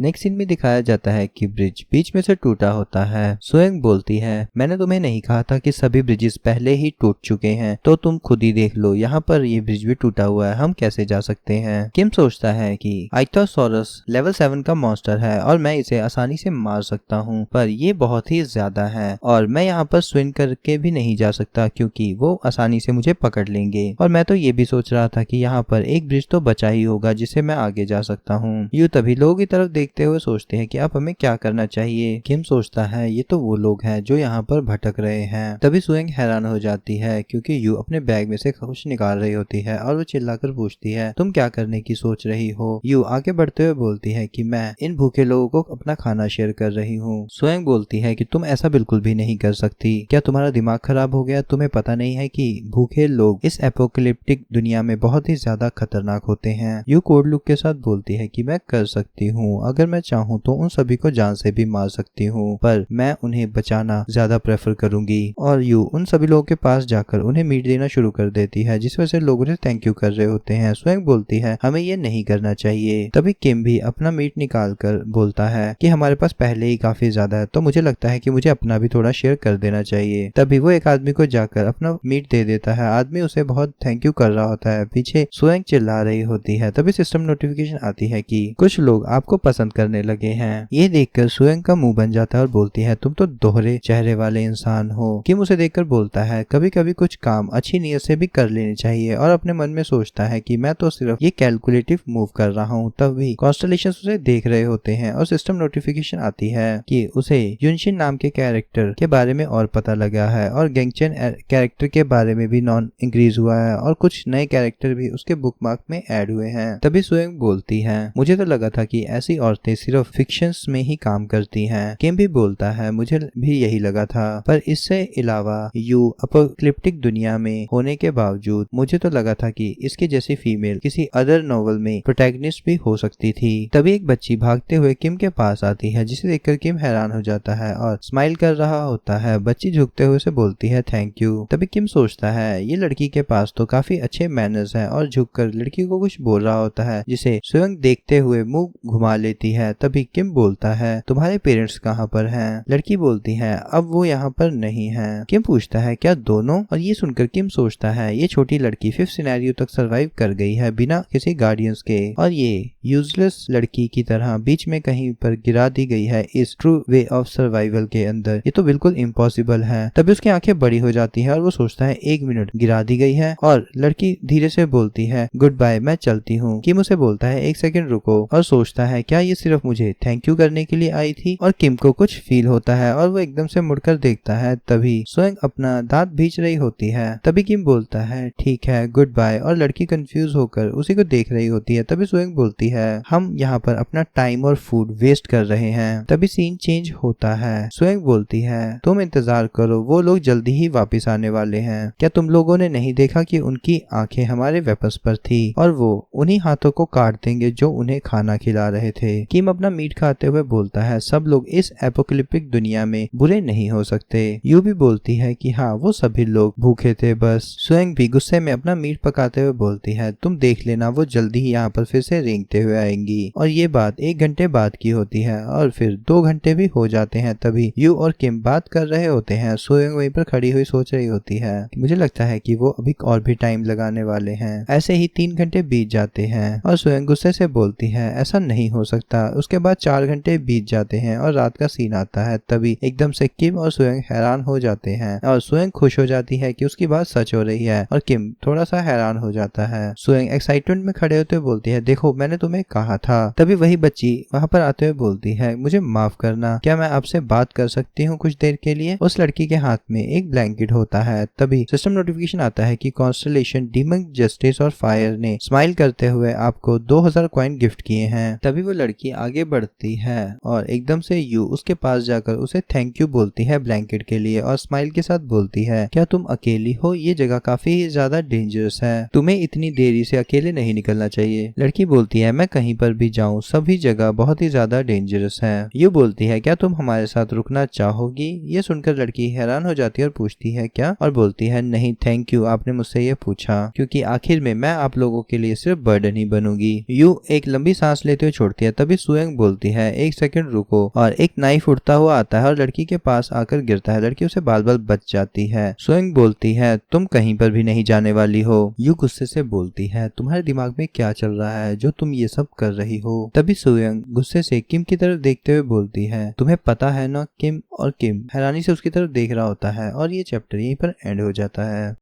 Next scene में दिखाया जाता है कि ब्रिज बीच में से टूटा होता है। सोएंग बोलती है, मैंने तुम्हें नहीं कहा था कि सभी ब्रिजेस पहले ही टूट चुके हैं, तो तुम खुद ही देख लो, यहाँ पर ये ब्रिज भी टूटा हुआ है, हम कैसे जा सकते हैं। किम सोचता है कि आइथोसॉरस लेवल 7 का मॉन्स्टर है और मैं इसे आसानी से मार सकता हूँ, पर ये बहुत ही ज्यादा है और मैं यहाँ पर स्विम करके भी नहीं जा सकता क्योंकि वो आसानी से मुझे पकड़ लेंगे। और मैं तो ये भी सोच रहा था कि यहाँ पर एक ब्रिज तो बचा ही होगा जिससे मैं आगे जा सकता हूँ। यू तभी लोगों की तरफ देखते हुए सोचते हैं कि अब हमें क्या करना चाहिए। किम सोचता है ये तो वो लोग हैं जो यहाँ पर भटक रहे हैं। तभी सोएंग हैरान हो जाती है क्योंकि यू अपने बैग में से कुछ निकाल रही होती है और वो चिल्लाकर पूछती है, तुम क्या करने की सोच रही हो। यू आगे बढ़ते हुए बोलती है कि मैं इन भूखे लोगों को अपना खाना शेयर कर रही हूँ। सोएंग बोलती है कि तुम ऐसा बिल्कुल भी नहीं कर सकती, क्या तुम्हारा दिमाग खराब हो गया, तुम्हें पता नहीं है कि भूखे लोग इस एपोकलिप्टिक दुनिया में बहुत ही ज्यादा खतरनाक होते हैं। यू कोड लुक के साथ बोलती है कि मैं कर सकती हूँ, अगर मैं चाहूँ तो उन सभी को जान से भी मार सकती हूँ, पर मैं उन्हें बचाना ज्यादा प्रेफर करूंगी। और यू उन सभी लोगों के पास जाकर उन्हें मीट देना शुरू कर देती है, जिस वजह से लोग उन्हें थैंक यू कर रहे होते हैं। सोएंग बोलती है हमें ये नहीं करना चाहिए। तभी किम भी अपना मीट निकाल कर बोलता है कि हमारे पास पहले ही काफी ज्यादा है, तो मुझे लगता है कि मुझे अपना भी थोड़ा शेयर कर देना चाहिए। तभी वो एक आदमी को जाकर अपना मीट दे देता है। आदमी उसे बहुत थैंक यू कर रहा होता है। पीछे सोएंग चिल्ला रही होती है। तभी सिस्टम नोटिफिकेशन आती है कि कुछ लोग आपको पसंद करने लगे हैं। ये देखकर सोएंग का मुंह बन जाता है और बोलती है तुम तो दोहरे चेहरे वाले इंसान हो। किम उसे देखकर बोलता है कभी कभी कुछ काम अच्छी नीयत से भी कर लेने चाहिए, और अपने मन में सोचता है कि मैं तो सिर्फ ये कैलकुलेटिव मूव कर रहा हूँ। तभी कॉन्स्टलेशंस उसे देख रहे होते हैं और सिस्टम नोटिफिकेशन आती है कि उसे युनशिन नाम के कैरेक्टर के बारे में और पता लगा है और गेंगचेन कैरेक्टर के बारे में भी नॉन इंक्रीज हुआ है और कुछ नए कैरेक्टर भी उसके बुकमार्क में ऐड हुए हैं। तभी सोएंग बोलती है मुझे तो लगा था कि ऐसी औरतें सिर्फ फिक्शंस में ही काम करती हैं। किम भी बोलता है मुझे भी यही लगा था, पर इससे अलावा यू एपोकलिप्टिक दुनिया में होने के बावजूद मुझे तो लगा था कि इसके जैसी फीमेल किसी अदर नॉवल में प्रोटैगनिस्ट भी हो सकती थी। तभी एक बच्ची भागते हुए किम के पास आती है, जिसे देखकर किम हैरान हो जाता है और स्माइल कर रहा होता है। बच्ची झुकते हुए से बोलती है थैंक यू। तभी किम सोचता है ये लड़की के पास तो काफी अच्छे मैनर्स हैं और झुककर लड़की को कुछ बोल रहा होता है, जिसे स्वयं देखते हुए मुंह घुमा लेती है। तभी किम बोलता है तुम्हारे पेरेंट्स कहाँ पर हैं? लड़की बोलती है अब वो यहाँ पर नहीं है। किम पूछता है क्या दोनों? और ये सुनकर किम सोचता है ये छोटी लड़की 5th सिनेरियो तक सरवाइव कर गई है बिना किसी गार्डियंस के, और ये यूजलेस लड़की की तरह बीच में कहीं पर गिरा दी गई है इस ट्रू वे ऑफ सर्वाइवल के अंदर। ये तो बिल्कुल इम्पॉसिबल है। तभी उसकी आंखें बड़ी हो जाती है और वो सोचता है 1 मिनट गिरा दी गई है, और लड़की धीरे से बोलती है गुड बाय, मैं चलती हूँ। किम उसे बोलता है 1 सेकंड रुको, और सोचता है क्या ये सिर्फ मुझे थैंक यू करने के लिए आई थी। और किम को कुछ फील होता है और वो एकदम से मुड़कर देखता है। तभी स्वयं अपना दांत भींच रही होती है। तभी किम बोलता है ठीक है गुड बाय, और लड़की कंफ्यूज होकर उसी को देख रही होती है। तभी स्वयं बोलती है हम यहाँ पर अपना टाइम और फूड वेस्ट कर रहे हैं। तभी सीन चेंज होता है। स्वयं बोलती है तुम इंतजार करो, वो लोग जल्दी ही वापस आने वाले हैं। क्या तुम लोगों ने नहीं देखा कि उनकी आंखें हमारे वेपन्स पर थी और वो उन्हीं हाथों को काट देंगे जो उन्हें खाना खिला रहे थे। किम अपना मीट खाते हुए बोलता है सब लोग इस एपोकलिप्टिक दुनिया में बुरे नहीं हो सकते। यू भी बोलती है कि हाँ वो सभी लोग भूखे थे बस। स्वयं भी गुस्से में अपना मीट पकाते हुए बोलती है तुम देख लेना वो जल्दी ही यहाँ पर फिर से रेंगते हुए आएंगी। और ये बात 1 घंटे बाद की होती है और फिर 2 घंटे भी हो जाते हैं। तभी यू और किम बात कर रहे होते हैं। स्वयं वहीं पर खड़ी हुई सोच रही होती है मुझे लगता है कि वो अभी और भी टाइम लगाने वाले हैं। ऐसे ही 3 घंटे बीत जाते हैं और स्वयं गुस्से से बोलती है ऐसा नहीं हो सकता। उसके बाद 4 घंटे बीत जाते हैं और रात का सीन आता है। तभी एकदम से किम और स्वयं हैरान हो जाते हैं और स्वयं खुश हो जाती है कि उसकी बात सच हो रही है, और किम थोड़ा सा हैरान हो जाता है। स्वयं एक्साइटमेंट में खड़े होते हुए बोलती है देखो मैंने तुम्हें कहा था। तभी वही बच्ची वहां पर आते हुए बोलती है मुझे माफ करना, क्या मैं आपसे बात कर सकती हूँ कुछ देर के लिए? उस लड़की के हाथ में एक ब्लैंकेट होता है। तभी सिस्टम नोटिफिकेशन आता है कि कॉन्स्टलेशन डीमन जस्टिस और फायर ने स्माइल करते हुए आपको 2000 कॉइन गिफ्ट किए हैं। तभी वो लड़की आगे बढ़ती है और एकदम से यू उसके पास जाकर उसे थैंक यू बोलती है ब्लैंकेट के लिए, और स्माइल के साथ बोलती है क्या तुम अकेली हो? ये जगह काफी ज्यादा डेंजरस है, तुम्हें इतनी देरी से अकेले नहीं निकलना चाहिए। लड़की बोलती है मैं कहीं पर भी जाऊँ सभी जगह बहुत ही ज्यादा डेंजरस है। यू बोलती है क्या तुम हमारे साथ रुकना चाहोगी? ये सुनकर लड़की हैरान हो जाती है और पूछती है क्या, और बोलती है नहीं थैंक यू, आपने मुझसे ये पूछा क्योंकि आखिर में मैं आप लोगों के लिए सिर्फ बर्डन ही बनूंगी। यू एक लंबी सांस लेते हुए छोड़ती है। तभी तभी सुयंग बोलती है, एक सेकंड रुको, और एक नाइफ उड़ता हुआ आता है और लड़की के पास आकर गिरता है। लड़की उसे बाल बाल बच जाती है। सुयंग बोलती है, तुम कहीं पर भी नहीं जाने वाली हो। यू गुस्से से बोलती है, तुम्हारे दिमाग में क्या चल रहा है जो तुम ये सब कर रही हो। तभी सुयंग गुस्से से किम की तरफ देखते हुए बोलती है, तुम्हें पता है ना किम, और किम हैरानी से उसकी तरफ देख रहा होता है और ये चैप्टर यहीं पर एंड हो जाता है।